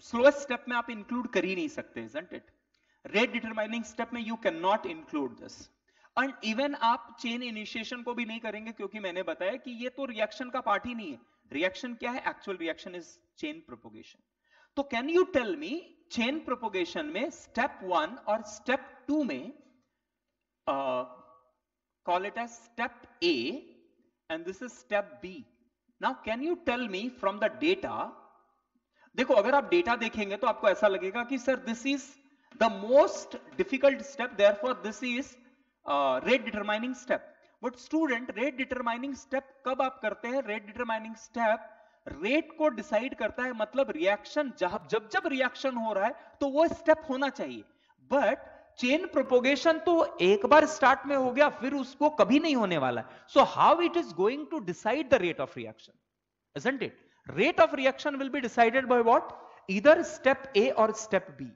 स्लोएस्ट स्टेप में आप इंक्लूड कर ही नहीं सकते, isn't it? Rate determining step में you can not include this, and even आप चेन इनिशिएशन को भी नहीं करेंगे, क्योंकि मैंने बताया कि ये तो रिएक्शन का पार्ट ही नहीं है। रिएक्शन क्या है? Actual reaction is chain propagation. तो can you tell me chain propagation में स्टेप 1 और स्टेप 2 में call it as step A and this is step B। Now can you tell me from the data, देखो अगर आप data देखेंगे तो आपको ऐसा लगेगा कि sir this is the most difficult step, therefore this is rate determining step. But student rate determining step कब आप करते हैं? रेट डिटरमाइनिंग स्टेप रेट को डिसाइड करता है, मतलब रिएक्शन जब रिएक्शन हो रहा है तो वो स्टेप होना चाहिए। बट चेन प्रोपोगेशन तो एक बार स्टार्ट में हो गया, फिर उसको कभी नहीं होने वाला। So how it is going to decide the rate of reaction, isn't it? Rate of reaction will be decided by what? Either step A or step B,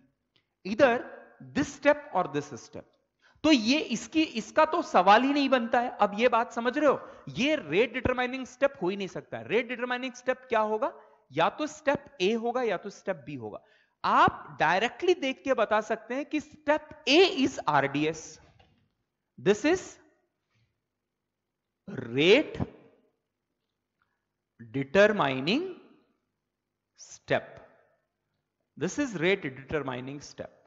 either this step or this step। तो ये इसका तो सवाल ही नहीं बनता है। अब ये बात समझ रहे हो? ये रेट डिटरमाइनिंग स्टेप हो ही नहीं सकता है। रेट डिटरमाइनिंग स्टेप क्या होगा? या तो स्टेप ए होगा या तो स्टेप बी होगा। आप डायरेक्टली देख के बता सकते हैं कि step A is RDS, this is rate determining step, this is rate determining step.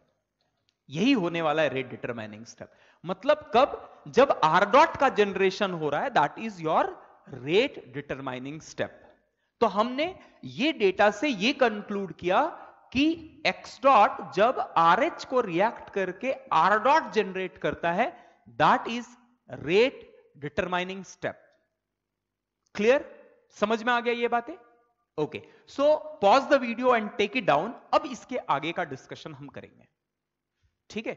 यही होने वाला है रेट डिटरमाइनिंग स्टेप। मतलब कब? जब R डॉट का जनरेशन हो रहा है, that is your rate determining step. तो हमने ये डेटा से ये कंक्लूड किया कि X डॉट जब RH को रिएक्ट करके R डॉट जनरेट करता है, that is rate determining step. Clear? समझ में आ गया ये बातें? Okay, so pause the video and take it down. अब इसके आगे का डिस्कशन हम करेंगे, ठीक है?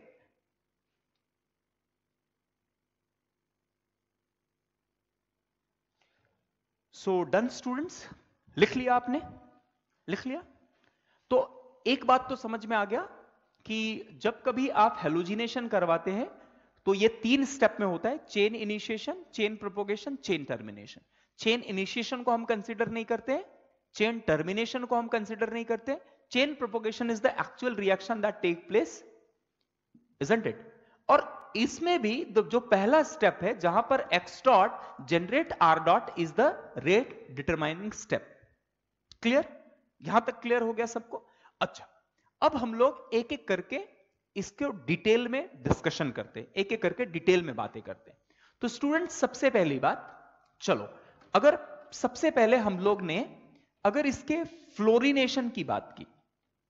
सो डन स्टूडेंट्स, लिख लिया आपने? लिख लिया? तो एक बात तो समझ में आ गया कि जब कभी आप हेलोजिनेशन करवाते हैं तो ये 3 स्टेप में होता है, chain initiation, chain propagation, chain termination. Chain initiation को हम कंसीडर नहीं करते हैं, चेन टर्मिनेशन को हम कंसीडर नहीं करते। Chain propagation is the actual reaction that take place, isn't it? और इसमें भी जो पहला स्टेप है जहां पर X dot generate R dot is the rate determining step. Clear? यहां तक क्लियर हो गया सबको? अच्छा, अब हम लोग एक एक करके इसको डिटेल में डिस्कशन करते हैं, एक एक करके डिटेल में बातें करते हैं। तो स्टूडेंट सबसे पहली बात, चलो अगर सबसे पहले हम लोग ने अगर इसके फ्लोरिनेशन की बात की,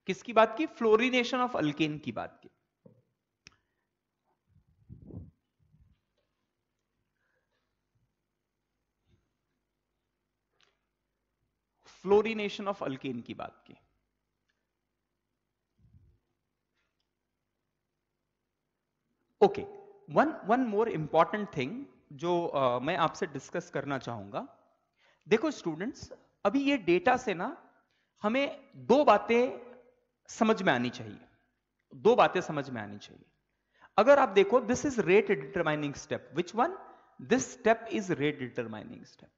किसकी बात की? फ्लोरिनेशन ऑफ अल्केन की बात की। फ्लोरिनेशन ऑफ अल्केन की बात की। Okay, one more important thing जो मैं आपसे डिस्कस करना चाहूंगा। देखो स्टूडेंट्स, अभी ये डेटा से ना हमें दो बातें समझ में आनी चाहिए, दो बातें समझ में आनी चाहिए। अगर आप देखो, this is rate determining step, which one? This step is rate determining step.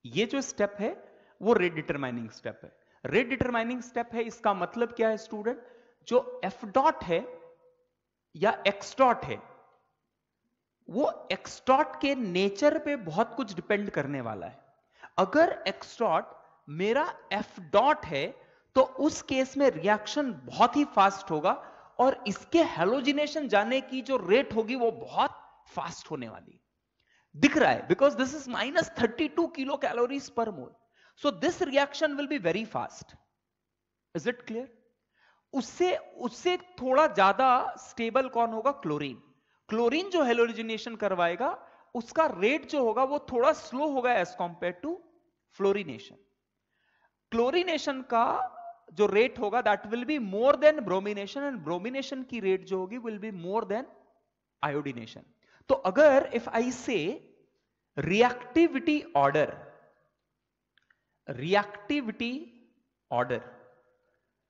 ये जो स्टेप है वो रेट डिटरमाइनिंग स्टेप है। रेट डिटरमाइनिंग स्टेप है, इसका मतलब क्या है स्टूडेंट? जो एफ डॉट है या एक्स डॉट है, वो एक्स डॉट के नेचर पे बहुत कुछ डिपेंड करने वाला है। अगर एक्स डॉट मेरा एफ डॉट है तो उस केस में रिएक्शन बहुत ही फास्ट होगा और इसके हेलोजिनेशन जाने की जो रेट होगी वो बहुत फास्ट होने वाली दिख रहा है, because this is -32 kilo calories per mole, so this reaction will be very fast. Is it clear? उससे उससे थोड़ा ज्यादा स्टेबल कौन होगा? क्लोरीन। क्लोरीन जो हेलोजिनेशन करवाएगा उसका रेट जो होगा वो थोड़ा स्लो होगा as compare to fluorination. Chlorination का जो रेट होगा that will be more than bromination, and bromination की रेट जो होगी will be more than iodination. तो अगर if I say reactivity order, reactivity order,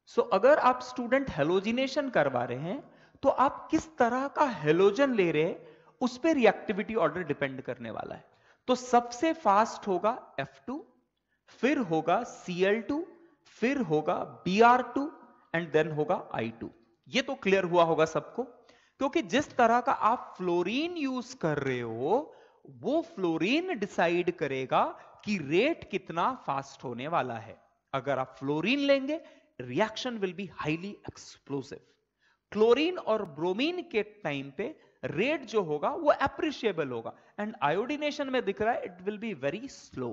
so अगर आप स्टूडेंट हेलोजिनेशन करवा रहे हैं तो आप किस तरह का हेलोजन ले रहे हैं उस पर रिएक्टिविटी ऑर्डर डिपेंड करने वाला है। तो सबसे फास्ट होगा F2, फिर होगा Cl2, फिर होगा Br2 एंड देन होगा I2। ये तो क्लियर हुआ होगा सबको, क्योंकि जिस तरह का आप फ्लोरीन यूज कर रहे हो वो फ्लोरीन डिसाइड करेगा कि रेट कितना फास्ट होने वाला है। अगर आप फ्लोरीन लेंगे reaction will be highly explosive. Chlorine और ब्रोमीन के टाइम पे रेट जो होगा वो एप्रिशिएबल होगा, एंड आयोडीनेशन में दिख रहा है it will be very slow.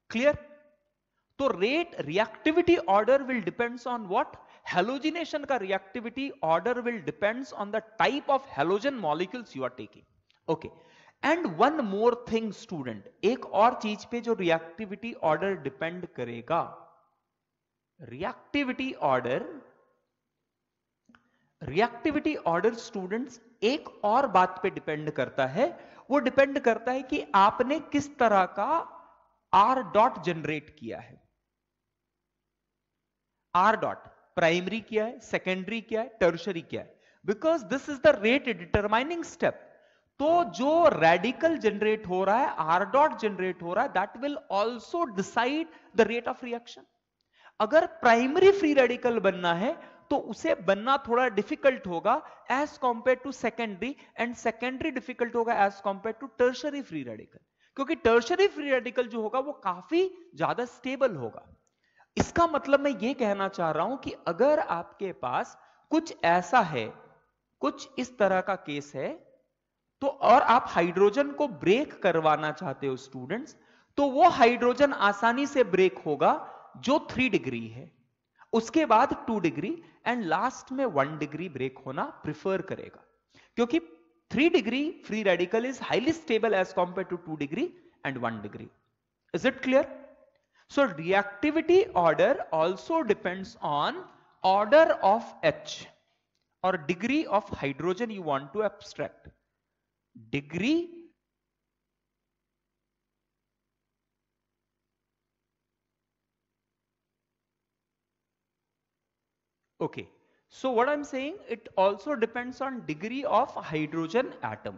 Clear? तो rate reactivity order will depends on what? Halogenation का reactivity order will depends on the type of halogen molecules you are taking. Okay, and one more thing student, एक और चीज पे जो reactivity order depend करेगा, reactivity order students एक और बात पे डिपेंड करता है। वो डिपेंड करता है कि आपने किस तरह का आर डॉट जनरेट किया है। आर डॉट प्राइमरी क्या है, सेकेंडरी क्या है, टर्शरी क्या है, because this is the rate determining step. तो जो रेडिकल जनरेट हो रहा है, आर डॉट जनरेट हो रहा है, that will also decide the rate of reaction. अगर प्राइमरी फ्री रेडिकल बनना है तो उसे बनना थोड़ा डिफिकल्ट होगा as compare to secondary, and secondary difficult होगा as compare to tertiary free radical, क्योंकि टर्शरी फ्री रेडिकल जो होगा वो काफी ज्यादा स्टेबल होगा। इसका मतलब मैं ये कहना चाह रहा हूं कि अगर आपके पास कुछ ऐसा है, कुछ इस तरह का केस है, तो और आप हाइड्रोजन को ब्रेक करवाना चाहते हो स्टूडेंट्स, तो वो हाइड्रोजन आसानी से ब्रेक होगा जो 3 डिग्री है, उसके बाद 2 डिग्री, एंड लास्ट में 1 डिग्री ब्रेक होना प्रिफर करेगा, क्योंकि 3 degree free radical is highly stable as compare to 2 degree and 1 degree. Is it clear? So reactivity order also depends on order of H और degree of hydrogen you want to abstract. Degree okay, so what I'm saying, it also depends on degree of hydrogen atom.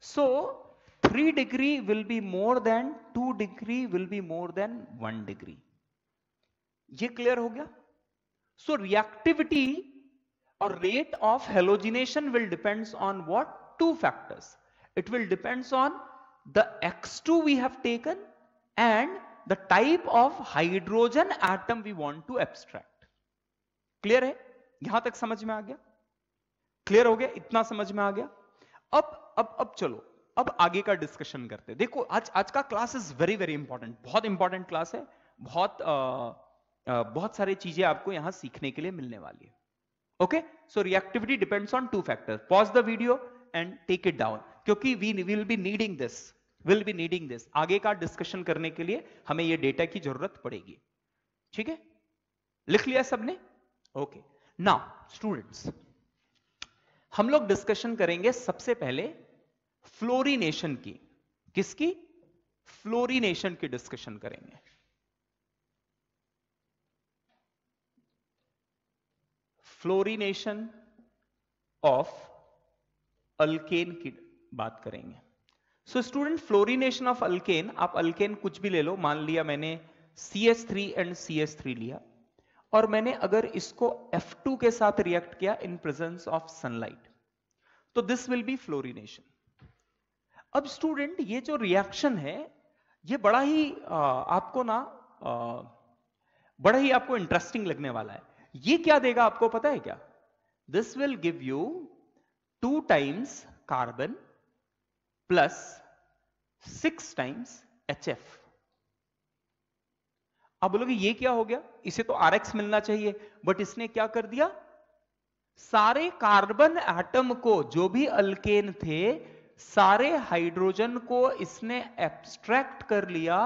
So 3 degree will be more than 2 degree will be more than 1 degree. ये clear हो गया? So reactivity or rate of halogenation will depends on what? 2 factors. It will depends on the X2 we have taken and the type of hydrogen atom we want to abstract. Clear है? यहां तक समझ में आ गया? Clear हो गया? इतना समझ में आ गया? अब चलो अब आगे का डिस्कशन करते हैं। देखो आज का class is very very important, बहुत इंपॉर्टेंट क्लास है, बहुत सारी चीजें आपको यहां सीखने के लिए मिलने वाली है। Okay, so reactivity depends on 2 factors. Pause the video and take it down, क्योंकि we will be needing this will be needing this. आगे का डिस्कशन करने के लिए हमें यह डेटा की जरूरत पड़ेगी। ठीक है, लिख लिया सबने? ओके, नाउ स्टूडेंट्स हम लोग डिस्कशन करेंगे सबसे पहले फ्लोरीनेशन की। किसकी? फ्लोरीनेशन की डिस्कशन करेंगे। फ्लोरीनेशन ऑफ अल्केन की बात करेंगे। So student, fluorination of alkane, आप अल्केन कुछ भी ले लो, मान लिया मैंने CH3 एंड CH3 लिया, और मैंने अगर इसको F2 के साथ रिएक्ट किया इन प्रेजेंस ऑफ सनलाइट, तो दिस विल बी फ्लोरीनेशन। अब स्टूडेंट ये जो रिएक्शन है ये बड़ा ही आपको ना बड़ा ही आपको इंटरेस्टिंग लगने वाला है। ये क्या देगा आपको पता है क्या? This will give you 2 times carbon plus 6 times HF। अब बोलोगे ये क्या हो गया, इसे तो RX मिलना चाहिए, बट इसने क्या कर दिया, सारे कार्बन एटम को, जो भी अल्केन थे, सारे हाइड्रोजन को इसने एब्स्ट्रैक्ट कर लिया,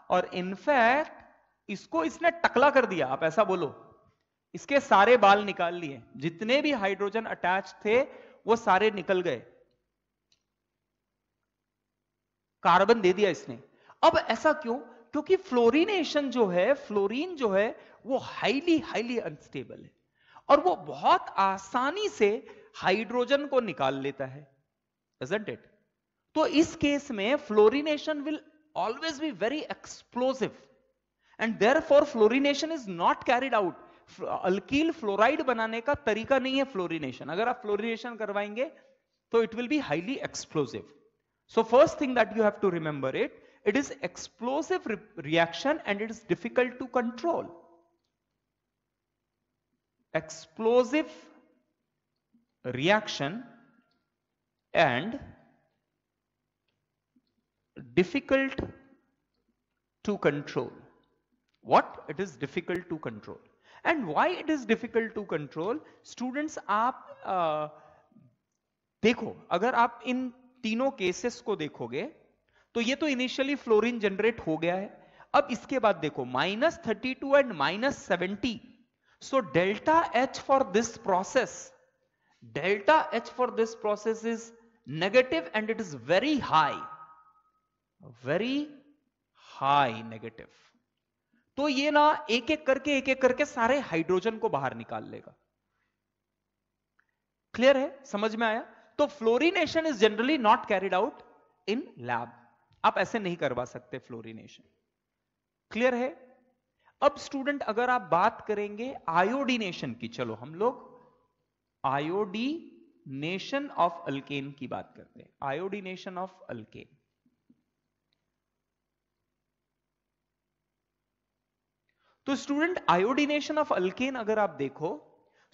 और इनफैक्ट इसको इसने टकला कर दिया। आप ऐसा बोलो, इसके सारे बाल निकाल लिए, जितने भी हाइड्रोजन अटैच थे वो सारे निकल गए, कार्बन दे दिया इसने। अब ऐसा क्यों? क्योंकि फ्लोरीनेशन जो है, फ्लोरीन जो है वो हाईली हाईली अनस्टेबल है, और वो बहुत आसानी से हाइड्रोजन को निकाल लेता है, isn't it? तो इस केस में fluorination will always be very explosive, and therefore fluorination is not carried out. Alkyl fluoride बनाने का तरीका नहीं है फ्लोरीनेशन। अगर आप फ्लोरीनेशन करवाएंगे तो it will be highly explosive. So first thing that you have to remember, it is explosive reaction and it is difficult to control. Explosive reaction and difficult to control. What? It is difficult to control. And why it is difficult to control? Students, आप देखो, अगर आप इन तीनों cases को देखोगे तो ये तो इनिशियली फ्लोरीन जनरेट हो गया है। अब इसके बाद देखो -32 and -70, so delta H for this process, delta H for this process is negative and it is very high negative. तो ये ना एक एक करके सारे हाइड्रोजन को बाहर निकाल लेगा। क्लियर है? समझ में आया? तो fluorination is generally not carried out in lab, आप ऐसे नहीं करवा सकते फ्लोरीनेशन। क्लियर है? अब स्टूडेंट अगर आप बात करेंगे आयोडीनेशन की, चलो हम लोग आयोडीनेशन ऑफ अल्केन की बात करते हैं। आयोडीनेशन ऑफ अल्केन, तो स्टूडेंट आयोडीनेशन ऑफ अल्केन अगर आप देखो,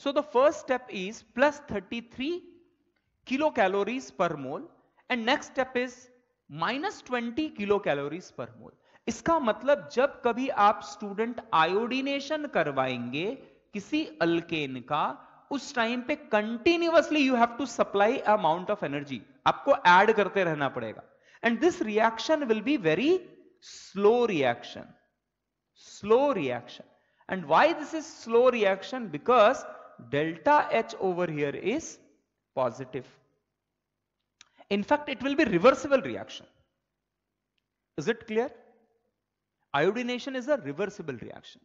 so the first step is +33 kilo calories per mole, and next step is -20 kilo calories per mole. इसका मतलब जब कभी आप स्टूडेंट आयोडीनेशन करवाएंगे किसी अल्केन का, उस टाइम पे continuously you have to supply amount of energy, आपको ऐड करते रहना पड़ेगा, and this reaction will be very slow reaction, and why this is slow reaction? Because delta H over here is positive. In fact, it will be reversible reaction. Is it clear? Iodination is a reversible reaction.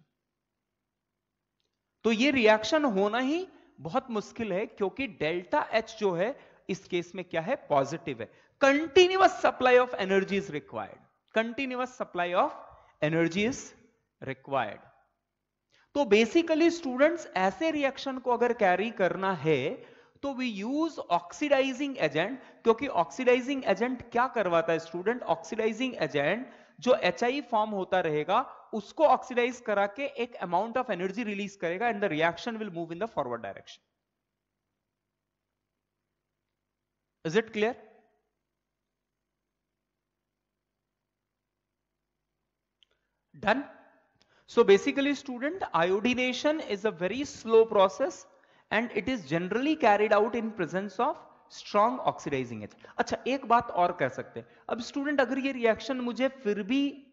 तो ये reaction होना ही बहुत मुश्किल है, क्योंकि delta H जो है इस केस में क्या है? पॉजिटिव है। Continuous supply of energy is required, continuous supply of energy is required. तो बेसिकली स्टूडेंट्स ऐसे रिएक्शन को अगर कैरी करना है तो वी यूज ऑक्सीडाइजिंग एजेंट, क्योंकि ऑक्सीडाइजिंग एजेंट क्या करवाता है स्टूडेंट? ऑक्सीडाइजिंग एजेंट जो HI फॉर्म होता रहेगा उसको ऑक्सीडाइज करा के एक अमाउंट ऑफ एनर्जी रिलीज करेगा, and the reaction will move in the forward direction. Is it clear? Done? So basically student, iodination is a very slow process and it is generally carried out in presence of strong oxidising agent. अच्छा, एक बात और कह सकते हैं, अब student अगर ये रिएक्शन मुझे फिर भी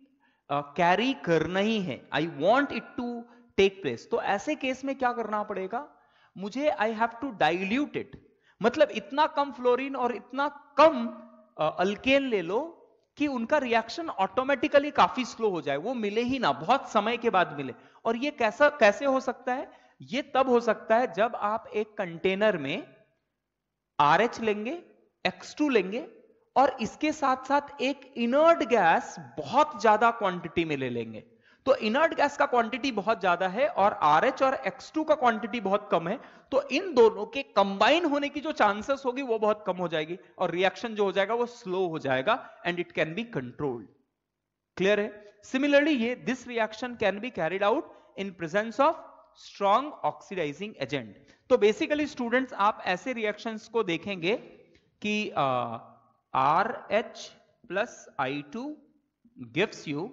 कैरी करना ही है, I want it to take place, तो ऐसे केस में क्या करना पड़ेगा, मुझे I have to dilute it, मतलब इतना कम फ्लोरीन और इतना कम अल्केन ले लो कि उनका रिएक्शन ऑटोमेटिकली काफी स्लो हो जाए, वो मिले ही ना, बहुत समय के बाद मिले। और ये कैसे हो सकता है, ये तब हो सकता है जब आप एक कंटेनर में RH लेंगे, X2 लेंगे और इसके साथ साथ एक इनर्ट गैस बहुत ज्यादा क्वांटिटी में ले लेंगे। तो इनर्ट गैस का क्वांटिटी बहुत ज्यादा है और RH और X2 का क्वांटिटी बहुत कम है, तो इन दोनों के कंबाइन होने की जो चांसेस होगी वो बहुत कम हो जाएगी और रिएक्शन जो हो जाएगा वो स्लो हो जाएगा and it can be controlled. Clear है? सिमिलरली ये this reaction can be carried out in presence of strong oxidising agent. तो बेसिकली स्टूडेंट्स आप ऐसे रिएक्शंस को देखेंगे कि RH plus I2 gives you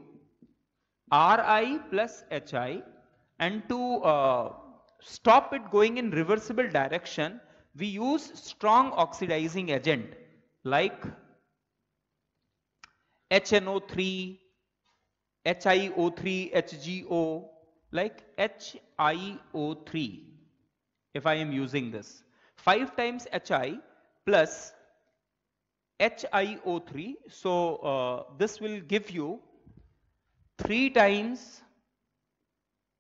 Ri plus Hi, and to stop it going in reversible direction we use strong oxidizing agent like HNO3, HiO3, HgO, like HiO3. If I am using this 5 times Hi plus HiO3, so this will give you 3 times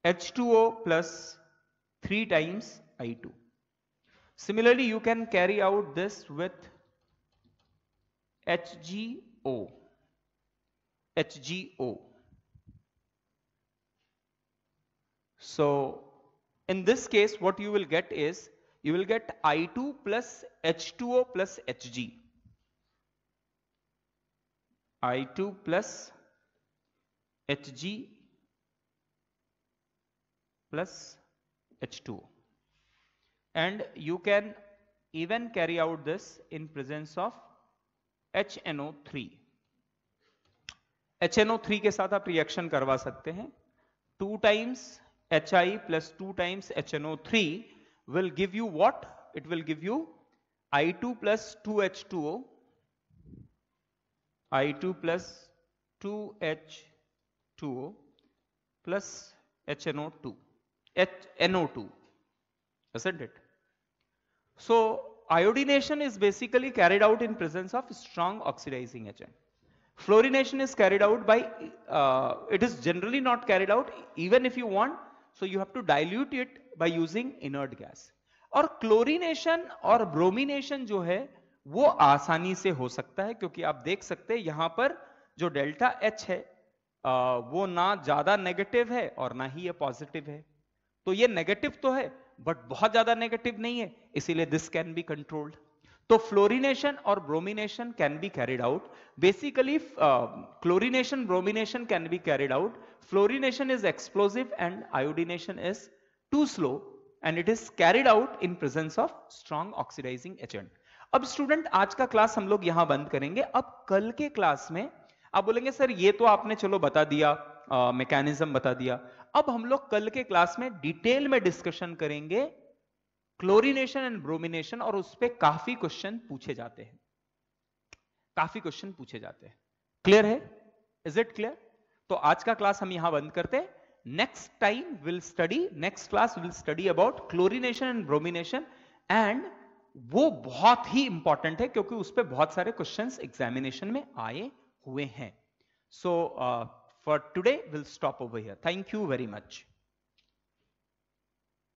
H2O plus 3 times I2. Similarly, you can carry out this with HgO. So in this case what you will get is you will get I2 plus H2O plus Hg, I2 plus Hg plus H2O, and you can even carry out this in presence of HNO3. HNO3 के साथ आप reaction करवा सकते हैं। 2 times Hi plus 2 times HNO3 will give you what? It will give you I2 plus 2H2O, I2 plus 2H2O plus HNO2, NO2, isn't it? So iodination is basically carried out in presence of strong oxidizing agent. Fluorination is carried out by, it is generally not carried out even if you want, so you have to dilute it by using inert gas. और chlorination और bromination जो है वो आसानी से हो सकता है, क्योंकि आप देख सकते हैं यहां पर जो डेल्टा H है वो ना ज्यादा नेगेटिव है और ना ही ये पॉजिटिव है, तो ये नेगेटिव तो है बट बहुत ज्यादा नेगेटिव नहीं है, इसीलिए दिस कैन बी कंट्रोल्ड। तो फ्लोरिनेशन और bromination can be carried out. Basically chlorination bromination can be carried out, fluorination is explosive and iodination is too slow and it is carried out in presence of strong oxidising agent. अब student आज का class हम लोग यहां बंद करेंगे। अब कल के क्लास में आप बोलेंगे सर ये तो आपने चलो बता दिया, मैकेनिज्म बता दिया, अब हम लोग कल के क्लास में डिटेल में डिस्कशन करेंगे क्लोरीनेशन एंड ब्रोमिनेशन, और उस पे काफी क्वेश्चन पूछे जाते हैं, क्लियर है? Is it clear? तो आज का क्लास हम यहां बंद करते हैं। Next class will study about chlorination and bromination, and वो बहुत ही इंपॉर्टेंट है क्योंकि उस पे बहुत सारे क्वेश्चंस एग्जामिनेशन में आए हुए हैं। So for today will stop over here. Thank you very much.